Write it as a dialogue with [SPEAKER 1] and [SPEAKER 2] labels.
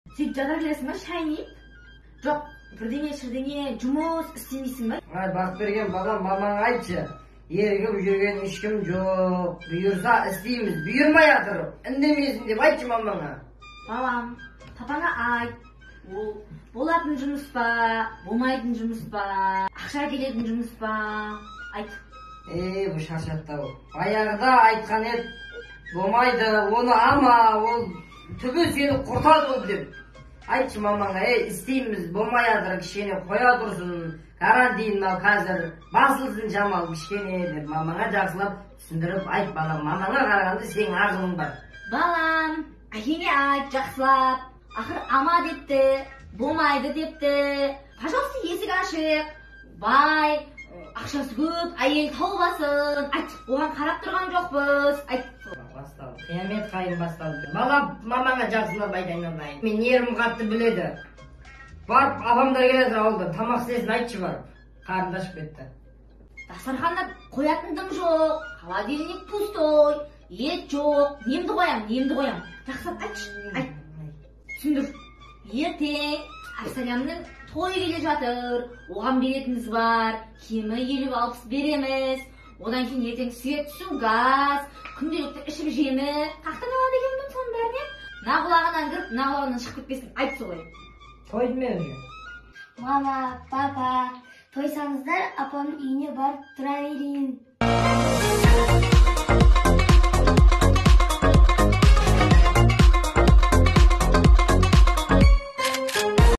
[SPEAKER 1] Сөйтіп жата келесің ба, шайнайып? Жоқ, бірдеңе жұмыс істемейсің ба?
[SPEAKER 2] Бақберген балам, мамаңа айтшы. Ерігіп жүрген ешкім жоқ. Бұйырса істейміз, бұйырмай жатыр. Үндемесін деп айтшы мамаңа.
[SPEAKER 1] Балам, папаңа айт. Ол болатын жұмыс па, болмайтын жұмыс па, ақша келетін жұмыс па? Айт.
[SPEAKER 2] Бұл шаршаттау. Баяғыда айтқан еді, болмайды, оны ама, ол түбі сені құртады ол деп. Айтшы мамаңа, істейміз, болмай жатыр, кішкене қоя тұрсын. Карантин мынау қазір басылсын жамал кішкене деп мамаңа жақсылап түсіндіріп айт балам. Мамаңа қарағанда сенің ақылың бар.
[SPEAKER 1] Балам, әкеңе айт жақсылап. Ақыр ама депті, болмайды депті. Пожалуйста, есік ашық. Бай, ақшасы көп, әйел тауып айт, оған қарап тұрған жоқпыз. Айт.
[SPEAKER 2] Басталды, қиямет қайым басталды. Балам, мамаңа жақсылап айтайын. Мен ерім қатты біледі. Барып, апамдар келеді ауылда, тамақ істесін айтшы барып. Қарным ашып кетті.
[SPEAKER 1] Дастарханда қоятындым жоқ, холодильник пустой, ет жоқ. Немді қоям? Жақсылап айтшы, айт. Түсіндір. Ертең Абсалямның тойы келе жатыр. Оған беретініміз бар. Кемі 50-60 береміз. Одан кейін ертең свет, су, газ, күнделікті ішіп жемі. Қақтан алады екенмін соның бәріне? Нағылағынан кіріп, нағылағынан шығып кетпесін. Айт солай.
[SPEAKER 2] Тойды мен уже.
[SPEAKER 3] Мама, папа, тойсаңыздар апамның үйіне барып тұра берейін.